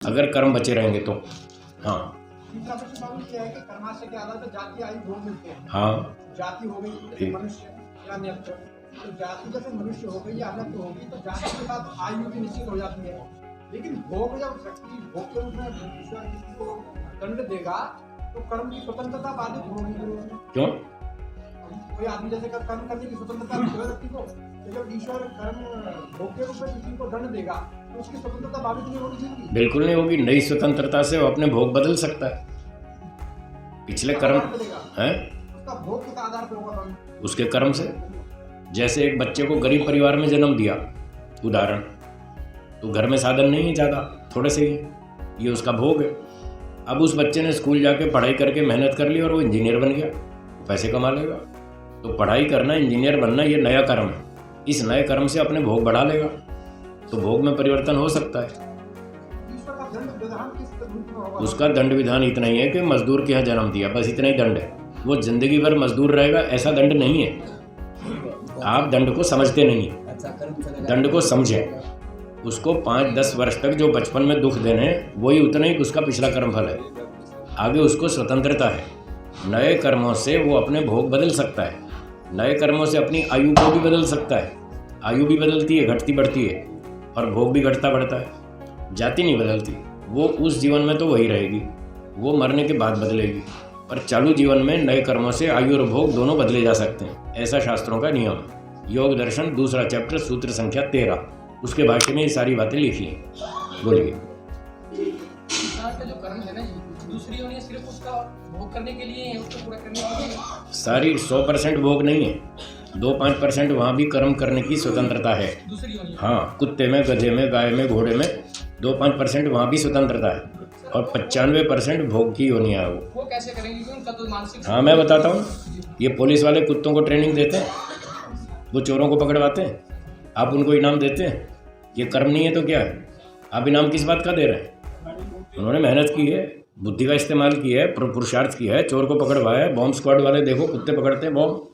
अगर कर्म बचे रहेंगे तो। हाँ तीसरा प्रश्न बाबू ये है कि कर्माशय के आधार पर जाति आयु भोग मिलते हैं। हाँ जाति हो गई ठीक। मनुष्य या अन्यत्र, तो जाति जैसे मनुष्य हो गई या अन्यत्र होगी तो जाति के साथ आयु भी निश्चित हो जाती है। लेकिन भोग जब शक्ति भोग के रूप में ईश्वर किसी को दंड देगा तो कर्म की स्वतंत्रता बाधित होगी। क्यों? कोई आदमी जैसे कर्म करने की स्वतंत्रता है व्यक्ति को, जब ईश्वर कर्म भोग के रूप में किसी को दंड देगा तो उसकी स्वतंत्रता बाधित नहीं होनी चाहिए। बिल्कुल नहीं होगी। नई स्वतंत्रता से वो अपने भोग बदल सकता है। पिछले कर्म है उसका भोग किस आधार पर होगा? उसके कर्म से। जैसे एक बच्चे को गरीब परिवार में जन्म दिया, उदाहरण, तो घर में साधन नहीं है ज़्यादा, थोड़े से ही, ये उसका भोग है। अब उस बच्चे ने स्कूल जाके पढ़ाई करके मेहनत कर ली और वो इंजीनियर बन गया, पैसे कमा लेगा। तो पढ़ाई करना, इंजीनियर बनना, ये नया कर्म है। इस नए कर्म से अपने भोग बढ़ा लेगा, तो भोग में परिवर्तन हो सकता है। उसका दंड विधान इतना ही है कि मजदूर के यहाँ जन्म दिया, बस इतना ही दंड है। वो जिंदगी भर मजदूर रहेगा, ऐसा दंड नहीं है। आप दंड को समझते नहीं है। दंड को समझे। उसको 5-10 वर्ष तक जो बचपन में दुख देने, वही उतना ही उसका पिछला कर्मफल है। आगे उसको स्वतंत्रता है। नए कर्मों से वो अपने भोग बदल सकता है। नए कर्मों से अपनी आयु को भी बदल सकता है। आयु भी बदलती है, घटती बढ़ती है, और भोग भी घटता बढ़ता है। जाति नहीं बदलती। वो उस जीवन में तो वही रहेगी, वो मरने के बाद बदलेगी। पर चालू जीवन में नए कर्मों से आयु और भोग दोनों बदले जा सकते हैं। ऐसा शास्त्रों का नियम है। योग दर्शन 2 चैप्टर सूत्र संख्या 13, उसके भाष्य में ये सारी बातें लिखी हैं। बोलिए। जो कर्म है ना, दूसरी योनि सिर्फ उसका भोग करने के लिए है, उसको पूरा करने के लिए सारी 100% भोग नहीं है। 2-5% वहाँ भी कर्म करने की स्वतंत्रता है। दूसरी योनि। हाँ, कुत्ते में, गधे में, गाय में, घोड़े में 2-5% वहाँ भी स्वतंत्रता है, और 95% भोग की योनियाँ है वो कैसे करेंगे? क्योंकि उनका तो मानसिक। हाँ, मैं बताता हूँ। ये पुलिस वाले कुत्तों को ट्रेनिंग देते हैं, वो चोरों को पकड़वाते हैं, आप उनको इनाम देते हैं। ये कर्म नहीं है तो क्या है? आप इनाम किस बात का दे रहे हैं? उन्होंने मेहनत की है, बुद्धि का इस्तेमाल किया है, पुरुषार्थ किया है, चोर को पकड़वाया है। बॉम्ब स्क्वाड वाले देखो, कुत्ते पकड़ते हैं बॉम्ब,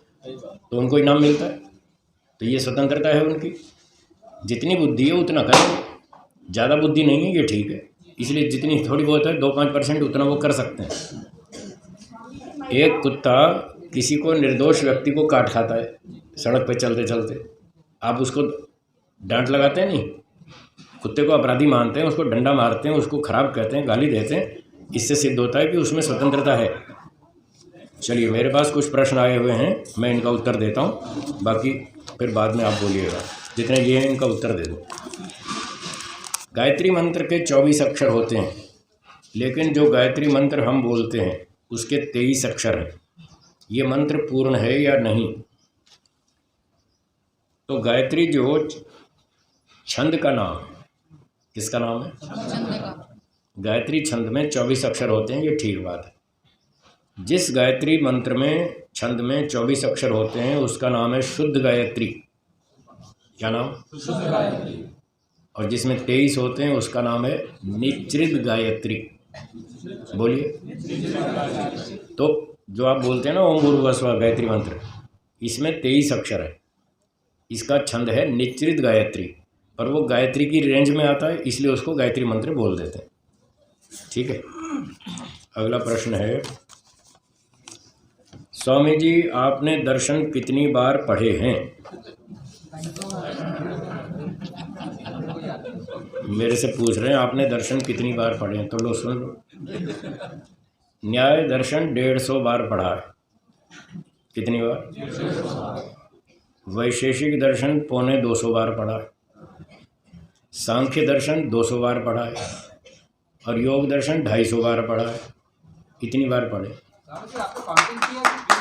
तो उनको इनाम मिलता है। तो ये स्वतंत्रता है उनकी। जितनी बुद्धि है उतना करें। ज़्यादा बुद्धि नहीं है, ये ठीक है। इसलिए जितनी थोड़ी बहुत है, 2-5% उतना वो कर सकते हैं। एक कुत्ता किसी को, निर्दोष व्यक्ति को काट खाता है सड़क पे चलते चलते, आप उसको डांट लगाते हैं नहीं? कुत्ते को अपराधी मानते हैं, उसको डंडा मारते हैं, उसको खराब कहते हैं, गाली देते हैं। इससे सिद्ध होता है कि उसमें स्वतंत्रता है। चलिए, मेरे पास कुछ प्रश्न आए हुए हैं, मैं इनका उत्तर देता हूँ, बाकी फिर बाद में आप बोलिएगा। जितने ये हैं इनका उत्तर दे दो। गायत्री मंत्र के 24 अक्षर होते हैं, लेकिन जो गायत्री मंत्र हम बोलते हैं उसके 23 अक्षर हैं। ये मंत्र पूर्ण है या नहीं? तो गायत्री जो छंद का नाम, किसका नाम है? गायत्री छंद में 24 अक्षर होते हैं, ये ठीक बात है। जिस गायत्री मंत्र में, छंद में 24 अक्षर होते हैं, उसका नाम है शुद्ध गायत्री। क्या नाम? शुद्ध गायत्री। और जिसमें 23 होते हैं उसका नाम है निचृत गायत्री। बोलिए। तो जो आप बोलते हैं ना ओम भूर्भुवः गायत्री मंत्र, इसमें 23 अक्षर है। इसका छंद है निचृत गायत्री, पर वो गायत्री की रेंज में आता है, इसलिए उसको गायत्री मंत्र बोल देते हैं। ठीक है। अगला प्रश्न है, स्वामी जी आपने दर्शन कितनी बार पढ़े हैं? मेरे से पूछ रहे हैं आपने दर्शन कितनी बार पढ़े हैं, तो लो सुन लो। न्याय दर्शन 150 बार पढ़ा है। कितनी बार? वैशेषिक दर्शन 225 बार पढ़ा है। सांख्य दर्शन 200 बार पढ़ा है, और योग दर्शन 250 बार पढ़ा है। इतनी बार पढ़े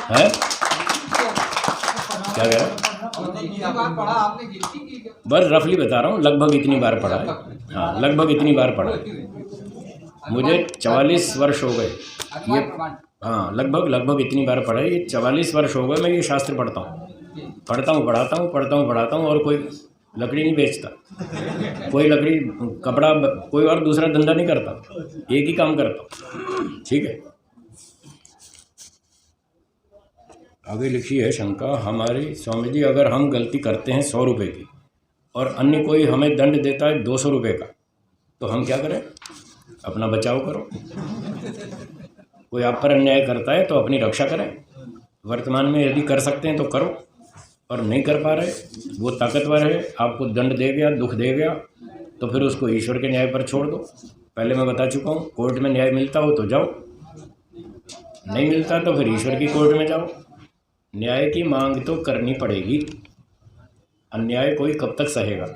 है? क्या कह रहा है? बस रफली बता रहा हूँ, लगभग इतनी बार पढ़ा है। हाँ, लगभग इतनी बार पढ़ा है। मुझे 44 वर्ष हो गए ये। हाँ, लगभग इतनी बार पढ़ा है। ये 44 वर्ष हो गए मैं ये शास्त्र पढ़ता हूँ, पढ़ता हूँ, और कोई लकड़ी नहीं बेचता, कोई लकड़ी, कपड़ा, कोई और दूसरा धंधा नहीं करता, एक ही काम करता हूँ। ठीक है। आगे लिखी है शंका हमारी, स्वामी जी अगर हम गलती करते हैं 100 रुपये की और अन्य कोई हमें दंड देता है 200 रुपये का, तो हम क्या करें? अपना बचाव करो। कोई आप पर अन्याय करता है तो अपनी रक्षा करें। वर्तमान में यदि कर सकते हैं तो करो, और नहीं कर पा रहे, वो ताकतवर है, आपको दंड दे गया, दुख दे गया, तो फिर उसको ईश्वर के न्याय पर छोड़ दो। पहले मैं बता चुका हूँ, कोर्ट में न्याय मिलता हो तो जाओ, नहीं मिलता तो फिर ईश्वर की कोर्ट में जाओ। न्याय की मांग तो करनी पड़ेगी, अन्याय कोई कब तक सहेगा?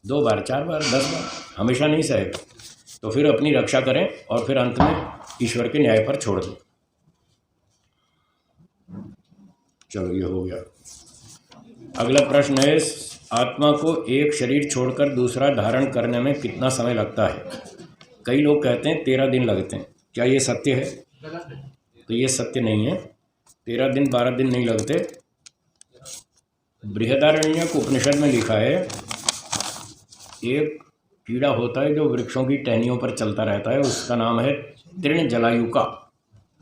2 बार, 4 बार, 10 बार, हमेशा नहीं सहेगा। तो फिर अपनी रक्षा करें और फिर अंत में ईश्वर के न्याय पर छोड़ दो। चलो ये हो गया। अगला प्रश्न है, आत्मा को एक शरीर छोड़कर दूसरा धारण करने में कितना समय लगता है? कई लोग कहते हैं 13 दिन लगते हैं। क्या ये सत्य है? तो ये सत्य नहीं है। 13 दिन 12 दिन नहीं लगते। बृहदारण्यक उपनिषद में लिखा है, एक कीड़ा होता है जो वृक्षों की टहनियों पर चलता रहता है, उसका नाम है तृण जलायुका।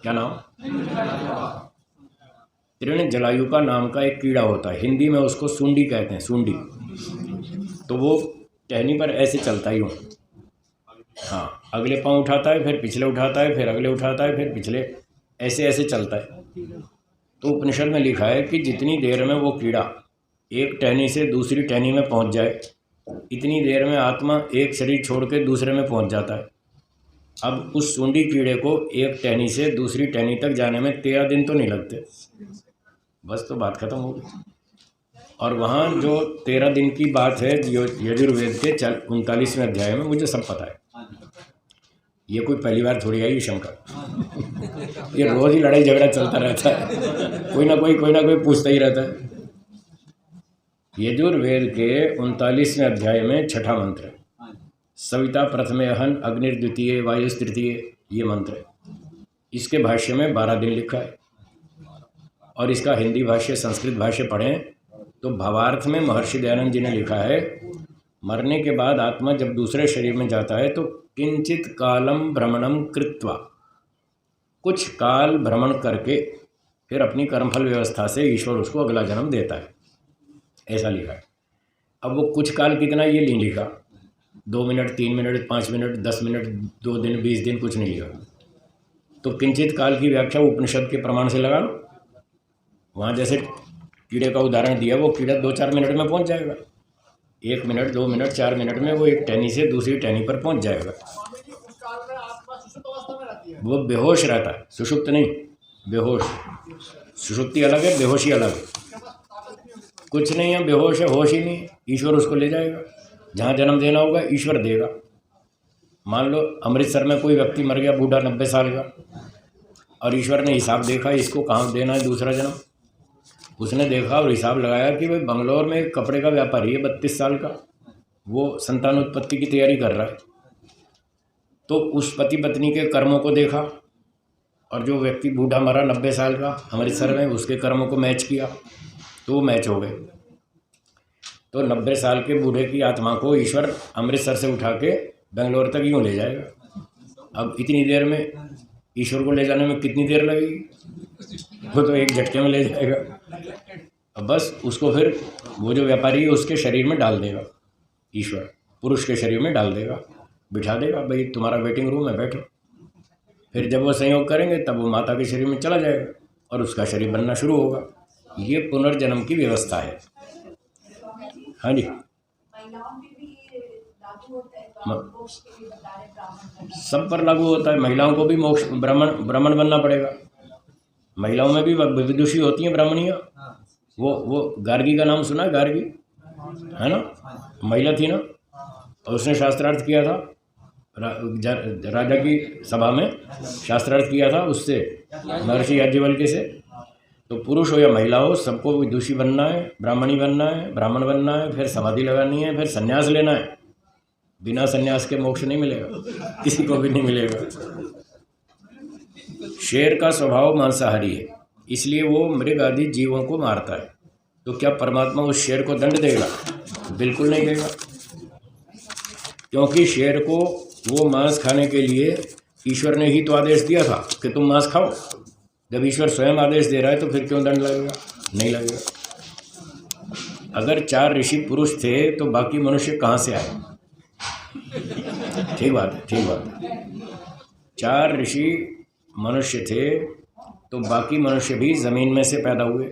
क्या नाम? तृण जलायुका नाम का एक कीड़ा होता है, हिंदी में उसको सूंडी कहते हैं, सूंडी। तो वो टहनी पर ऐसे चलता ही हूँ, हाँ, अगले पाँव उठाता है, फिर पिछले उठाता है, फिर अगले उठाता है, फिर पिछले, ऐसे ऐसे चलता है। तो उपनिषद में लिखा है कि जितनी देर में वो कीड़ा एक टहनी से दूसरी टहनी में पहुंच जाए, इतनी देर में आत्मा एक शरीर छोड़ के दूसरे में पहुंच जाता है। अब उस सूंडी कीड़े को एक टहनी से दूसरी टहनी तक जाने में 13 दिन तो नहीं लगते, बस तो बात खत्म हो गई। और वहाँ जो 13 दिन की बात है यजुर्वेद के 39वें अध्याय में, मुझे सब पता है। ये कोई पहली बार थोड़ी आई शंका, ये रोज ही लड़ाई झगड़ा चलता रहता है, कोई ना कोई पूछता ही रहता है। यजुर्वेद के 39वें अध्याय में 6ठा मंत्र है, सविता प्रथमे अहन अग्निर्द्वितीय वायुस्तृतीय, ये मंत्र है। इसके भाष्य में 12 दिन लिखा है, और इसका हिंदी भाष्य संस्कृत भाष्य पढ़ें तो भावार्थ में महर्षि दयानंद जी ने लिखा है, मरने के बाद आत्मा जब दूसरे शरीर में जाता है तो किंचित कालम भ्रमणम कृत्वा, कुछ काल भ्रमण करके फिर अपनी कर्मफल व्यवस्था से ईश्वर उसको अगला जन्म देता है, ऐसा लिखा है। अब वो कुछ काल कितना ये नहीं लिखा, 2 मिनट, 3 मिनट, 5 मिनट, 10 मिनट, 2 दिन, 20 दिन, कुछ नहीं लिखा। तो किंचित काल की व्याख्या उपनिषद के प्रमाण से लगा लो। वहाँ जैसे कीड़े का उदाहरण दिया, वो कीड़ा 2-4 मिनट में पहुँच जाएगा, 1 मिनट, 2 मिनट, 4 मिनट में वो एक टहनी से दूसरी टहनी पर पहुँच जाएगा। वो बेहोश रहता है, सुषुप्त नहीं, बेहोश। सुषुप्ति अलग है, बेहोशी अलग है। कुछ नहीं है, बेहोश है, होश ही नहीं, ईश्वर उसको ले जाएगा। जहाँ जन्म देना होगा ईश्वर देगा। मान लो अमृतसर में कोई व्यक्ति मर गया, बूढ़ा 90 साल का, और ईश्वर ने हिसाब देखा इसको कहाँ देना है दूसरा जन्म। उसने देखा और हिसाब लगाया कि भाई बंगलोर में एक कपड़े का व्यापारी है 32 साल का, वो संतान उत्पत्ति की तैयारी कर रहा है। तो उस पति पत्नी के कर्मों को देखा, और जो व्यक्ति बूढ़ा मरा 90 साल का अमृतसर में, उसके कर्मों को मैच किया, तो वो मैच हो गए। तो 90 साल के बूढ़े की आत्मा को ईश्वर अमृतसर से उठा के बेंगलोर तक यूँ ले जाएगा। अब इतनी देर में ईश्वर को ले जाने में कितनी देर लगेगी? वो तो एक झटके में ले जाएगा। अब बस उसको फिर वो जो व्यापारी है उसके शरीर में डाल देगा, ईश्वर पुरुष के शरीर में डाल देगा, बिठा देगा, भाई तुम्हारा वेटिंग रूम है, बैठो। फिर जब वो संयोग करेंगे तब वो माता के शरीर में चला जाएगा और उसका शरीर बनना शुरू होगा। ये पुनर्जन्म की व्यवस्था है। हाँ जी, सब पर लागू होता है। महिलाओं को भी मोक्ष ब्राह्मण बनना पड़ेगा। महिलाओं में भी विदुषी होती हैं, ब्राह्मणियाँ। वो गार्गी का नाम सुना है? गार्गी है ना, महिला थी ना, और उसने शास्त्रार्थ किया था राजा की सभा में, शास्त्रार्थ किया था उससे, महर्षि याज्ञवल्क्य से। तो पुरुष हो या महिला हो, सबको विदुषी बनना है, ब्राह्मणी बनना है, ब्राह्मण बनना है, फिर समाधि लगानी है, फिर संन्यास लेना है। बिना संन्यास के मोक्ष नहीं मिलेगा, किसी को भी नहीं मिलेगा। शेर का स्वभाव मांसाहारी है, इसलिए वो मृग आदि जीवों को मारता है। तो क्या परमात्मा उस शेर को दंड देगा? बिल्कुल नहीं देगा, क्योंकि शेर को वो मांस खाने के लिए ईश्वर ने ही तो आदेश दिया था कि तुम मांस खाओ। जब ईश्वर स्वयं आदेश दे रहा है तो फिर क्यों दंड लगेगा? नहीं लगेगा। अगर 4 ऋषि पुरुष थे तो बाकी मनुष्य कहाँ से आए? ठीक बात है, ठीक बात है। 4 ऋषि मनुष्य थे तो बाकी मनुष्य भी ज़मीन में से पैदा हुए।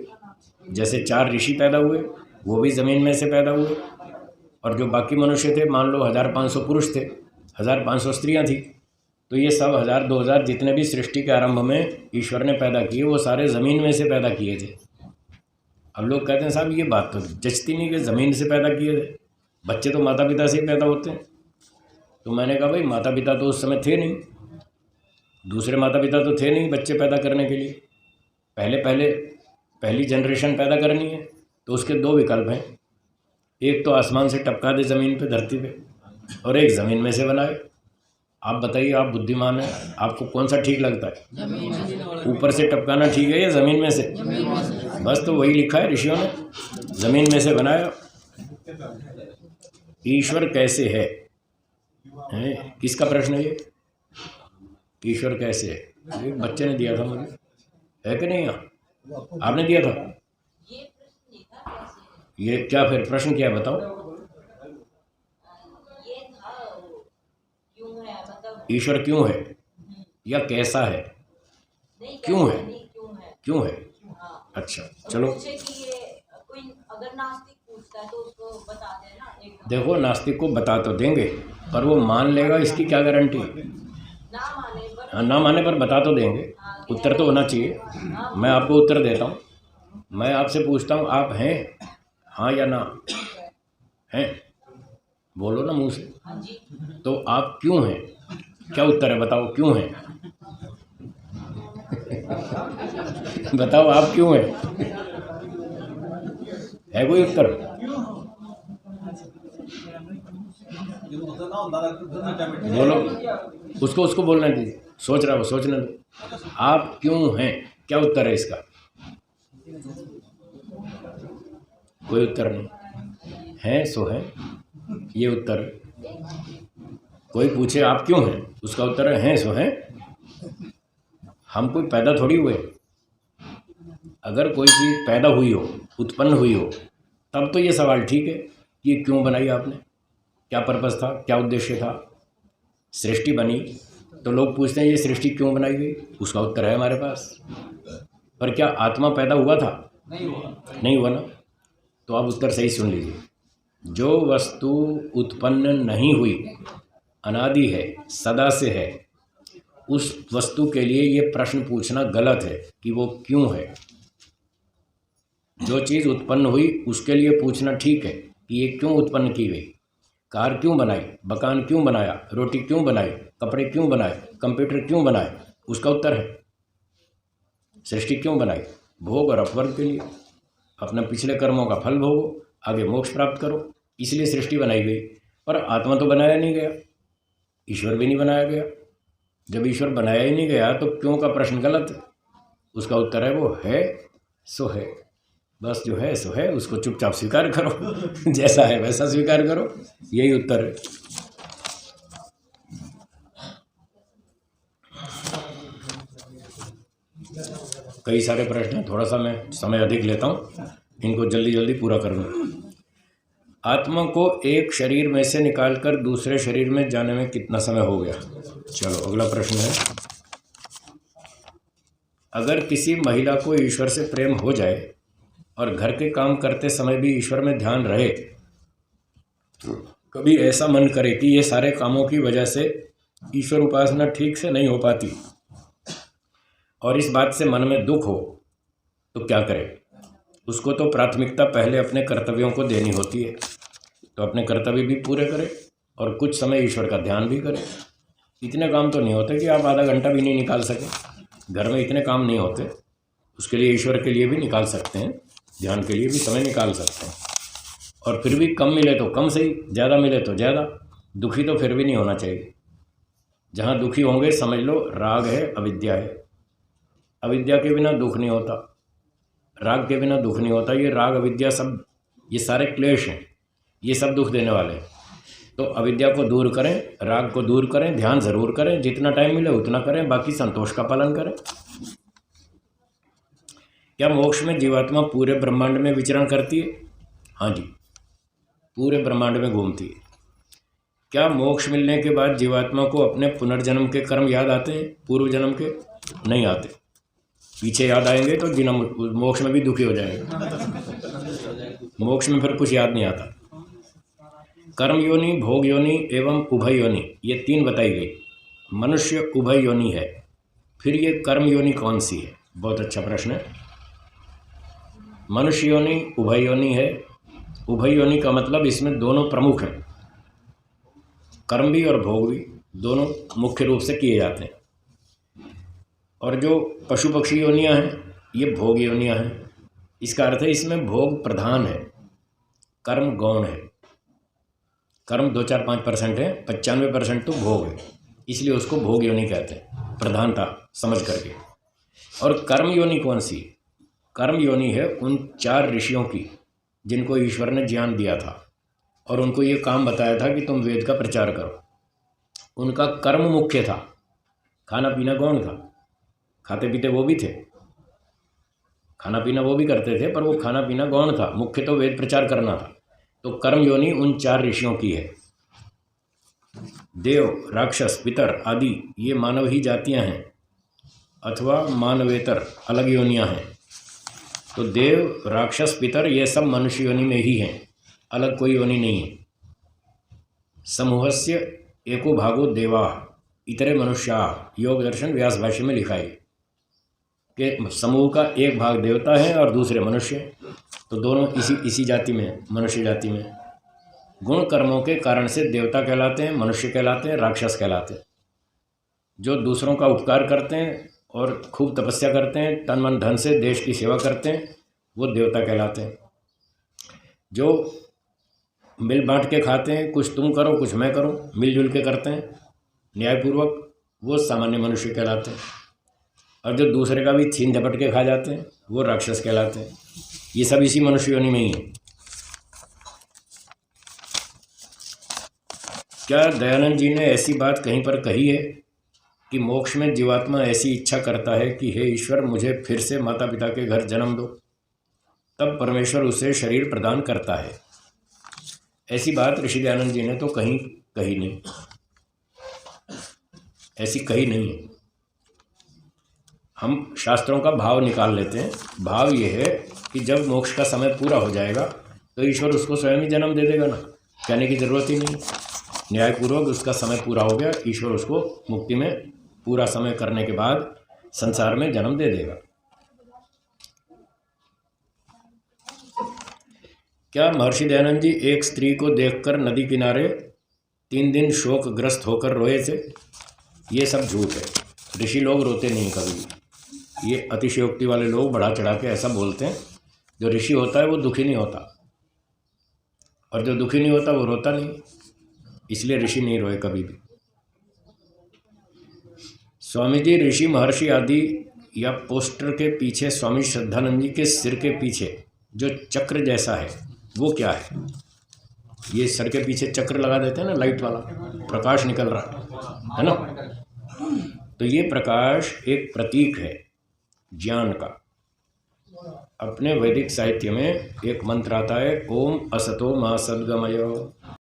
जैसे 4 ऋषि पैदा हुए वो भी ज़मीन में से पैदा हुए, और जो बाकी मनुष्य थे, मान लो 1500 पुरुष थे, 1500 स्त्रियां थी, तो ये सब 1000-2000 जितने भी सृष्टि के आरंभ में ईश्वर ने पैदा किए वो सारे ज़मीन में से पैदा किए थे। अब लोग कहते हैं साहब ये बात तो जचती नहीं कि ज़मीन से पैदा किए थे, बच्चे तो माता पिता से ही पैदा होते हैं। तो मैंने कहा भाई माता पिता तो उस समय थे नहीं, दूसरे माता पिता तो थे नहीं बच्चे पैदा करने के लिए। पहली जनरेशन पैदा करनी है तो उसके 2 विकल्प हैं, एक तो आसमान से टपका दे ज़मीन पे, धरती पे, और एक ज़मीन में से बनाए। आप बताइए, आप बुद्धिमान हैं, आपको कौन सा ठीक लगता है? ऊपर से टपकाना ठीक है या ज़मीन में से? बस तो वही लिखा है ऋषियों ने, ज़मीन में से बनाया। ईश्वर कैसे है? किसका प्रश्न है ये? ईश्वर कैसे है? एक बच्चे ने दिया था मुझे, है कि नहीं? यहाँ आपने दिया था ये? क्या फिर प्रश्न क्या है बताओ? ईश्वर क्यों है या कैसा है? क्यों है? क्यों है? अच्छा चलो, अगर नास्तिक पूछता है तो उसको बता देना एकदम। देखो नास्तिक को बता तो देंगे पर वो मान लेगा इसकी क्या गारंटी? ना माने पर बता तो देंगे, उत्तर तो होना चाहिए। मैं आपको उत्तर देता हूँ, मैं आपसे पूछता हूँ आप हैं, हाँ या ना? हैं? बोलो ना मुंह से। तो आप क्यों हैं? क्या उत्तर है बताओ, क्यों हैं? बताओ आप क्यों हैं? है कोई उत्तर? बोलो, उसको बोलने दीजिए, सोच रहा हो, सोचने दो। आप क्यों हैं, क्या उत्तर है इसका? कोई उत्तर नहीं है, सो है, ये उत्तर है। कोई पूछे आप क्यों हैं, उसका उत्तर है सो है। हम कोई पैदा थोड़ी हुए। अगर कोई चीज़ पैदा हुई हो, उत्पन्न हुई हो, तब तो ये सवाल ठीक है कि ये क्यों बनाई आपने, क्या पर्पस था, क्या उद्देश्य था। सृष्टि बनी तो लोग पूछते हैं ये सृष्टि क्यों बनाई गई, उसका उत्तर है हमारे पास। पर क्या आत्मा पैदा हुआ था? नहीं हुआ ना। तो आप उत्तर सही सुन लीजिए, जो वस्तु उत्पन्न नहीं हुई, अनादि है, सदा से है, उस वस्तु के लिए ये प्रश्न पूछना गलत है कि वो क्यों है। जो चीज़ उत्पन्न हुई उसके लिए पूछना ठीक है कि ये क्यों उत्पन्न की गई, कार क्यों बनाई, मकान क्यों बनाया, रोटी क्यों बनाई, कपड़े क्यों बनाए, कंप्यूटर क्यों बनाए, उसका उत्तर है। सृष्टि क्यों बनाई? भोग और अपवर्ग के लिए, अपने पिछले कर्मों का फल भोगो, आगे मोक्ष प्राप्त करो, इसलिए सृष्टि बनाई गई। पर आत्मा तो बनाया नहीं गया, ईश्वर भी नहीं बनाया गया। जब ईश्वर बनाया ही नहीं गया तो क्यों का प्रश्न गलत है। उसका उत्तर है वो है सो है, बस जो है सो है, उसको चुपचाप स्वीकार करो। जैसा है वैसा स्वीकार करो, यही उत्तर है। कई सारे प्रश्न हैं, थोड़ा सा मैं समय अधिक लेता हूँ, इनको जल्दी जल्दी पूरा कर लूँ। आत्मा को एक शरीर में से निकालकर दूसरे शरीर में जाने में कितना समय हो गया? चलो अगला प्रश्न है, अगर किसी महिला को ईश्वर से प्रेम हो जाए और घर के काम करते समय भी ईश्वर में ध्यान रहे, कभी ऐसा मन करे कि ये सारे कामों की वजह से ईश्वर उपासना ठीक से नहीं हो पाती और इस बात से मन में दुख हो, तो क्या करे? उसको तो प्राथमिकता पहले अपने कर्तव्यों को देनी होती है, तो अपने कर्तव्य भी पूरे करे और कुछ समय ईश्वर का ध्यान भी करे। इतने काम तो नहीं होते कि आप आधा घंटा भी नहीं निकाल सकें, घर में इतने काम नहीं होते, उसके लिए ईश्वर के लिए भी निकाल सकते हैं, ध्यान के लिए भी समय निकाल सकते हैं। और फिर भी कम मिले तो कम सही, ज़्यादा मिले तो ज़्यादा, दुखी तो फिर भी नहीं होना चाहिए। जहाँ दुखी होंगे समझ लो राग है, अविद्या है। अविद्या के बिना दुख नहीं होता, राग के बिना दुख नहीं होता। ये राग अविद्या सब, ये सारे क्लेश हैं, ये सब दुख देने वाले हैं। तो अविद्या को दूर करें, राग को दूर करें, ध्यान जरूर करें, जितना टाइम मिले उतना करें, बाकी संतोष का पालन करें। क्या मोक्ष में जीवात्मा पूरे ब्रह्मांड में विचरण करती है? हाँ जी, पूरे ब्रह्मांड में घूमती है। क्या मोक्ष मिलने के बाद जीवात्मा को अपने पुनर्जन्म के कर्म याद आते हैं? पूर्व जन्म के नहीं आते। पीछे याद आएंगे तो जिन मोक्ष में भी दुखी हो जाएंगे। मोक्ष में फिर कुछ याद नहीं आता। कर्म योनि, भोग योनि एवं उभय योनि, ये 3 बताई गई। मनुष्य उभय योनि है, फिर ये कर्म योनि कौन सी है? बहुत अच्छा प्रश्न है। मनुष्य योनि उभय योनि है। उभय योनि का मतलब इसमें दोनों प्रमुख हैं, कर्म भी और भोग भी, दोनों मुख्य रूप से किए जाते हैं। और जो पशु पक्षी योनियां हैं ये भोग योनियां हैं। इसका अर्थ है इसमें भोग प्रधान है, कर्म गौण है। कर्म 2-4-5% है, 95% तो भोग है, इसलिए उसको भोग योनि कहते हैं, प्रधानता समझ करके। और कर्म योनि कौन सी? कर्म योनि है उन 4 ऋषियों की जिनको ईश्वर ने ज्ञान दिया था और उनको ये काम बताया था कि तुम वेद का प्रचार करो। उनका कर्म मुख्य था, खाना पीना गौण था। खाते पीते वो भी थे, खाना पीना वो भी करते थे, पर वो खाना पीना गौण था, मुख्य तो वेद प्रचार करना था। तो कर्म योनि उन 4 ऋषियों की है। देव, राक्षस, पितर आदि ये मानव ही जातियां हैं अथवा मानवेतर अलग योनियां हैं। तो देव, राक्षस, पितर ये सब मनुष्य योनि में ही हैं, अलग कोई योनि नहीं है। समूहस्य एको भागो देवा इतरे मनुष्या, योग दर्शन व्यास भाष्य में लिखा है कि समूह का एक भाग देवता है और दूसरे मनुष्य, तो दोनों इसी जाति में, मनुष्य जाति में। गुण कर्मों के कारण से देवता कहलाते हैं, मनुष्य कहलाते हैं, राक्षस कहलाते हैं। जो दूसरों का उपकार करते हैं और खूब तपस्या करते हैं, तन मन धन से देश की सेवा करते हैं, वो देवता कहलाते हैं। जो मिल बांट के खाते हैं, कुछ तुम करो कुछ मैं करूं, मिलजुल के करते हैं न्यायपूर्वक, वो सामान्य मनुष्य कहलाते हैं। और जो दूसरे का भी छीन झपट के खा जाते हैं वो राक्षस कहलाते हैं। ये सब इसी मनुष्य योनि में ही है। क्या दयानंद जी ने ऐसी बात कहीं पर कही है कि मोक्ष में जीवात्मा ऐसी इच्छा करता है कि हे ईश्वर मुझे फिर से माता पिता के घर जन्म दो, तब परमेश्वर उसे शरीर प्रदान करता है? ऐसी बात ऋषि दयानंद जी ने तो कहीं कही नहीं, ऐसी कही नहीं है। हम शास्त्रों का भाव निकाल लेते हैं। भाव ये है कि जब मोक्ष का समय पूरा हो जाएगा तो ईश्वर उसको स्वयं ही जन्म दे देगा ना, कहने की ज़रूरत ही नहीं। न्यायपूर्वक उसका समय पूरा हो गया, ईश्वर उसको मुक्ति में पूरा समय करने के बाद संसार में जन्म दे देगा। क्या महर्षि दयानंद जी एक स्त्री को देखकर नदी किनारे 3 दिन शोकग्रस्त होकर रोए थे? ये सब झूठ है। ऋषि लोग रोते नहीं कभी भी। ये अतिशयोक्ति वाले लोग बढ़ा चढ़ा के ऐसा बोलते हैं। जो ऋषि होता है वो दुखी नहीं होता, और जो दुखी नहीं होता वो रोता नहीं, इसलिए ऋषि नहीं रोए कभी भी। स्वामी जी, ऋषि महर्षि आदि या पोस्टर के पीछे स्वामी श्रद्धानंद जी के सिर के पीछे जो चक्र जैसा है वो क्या है? ये सर के पीछे चक्र लगा देते हैं ना, लाइट वाला, प्रकाश निकल रहा है ना। तो ये प्रकाश एक प्रतीक है ज्ञान का। अपने वैदिक साहित्य में एक मंत्र आता है, ओम असतो मा सद्गमय।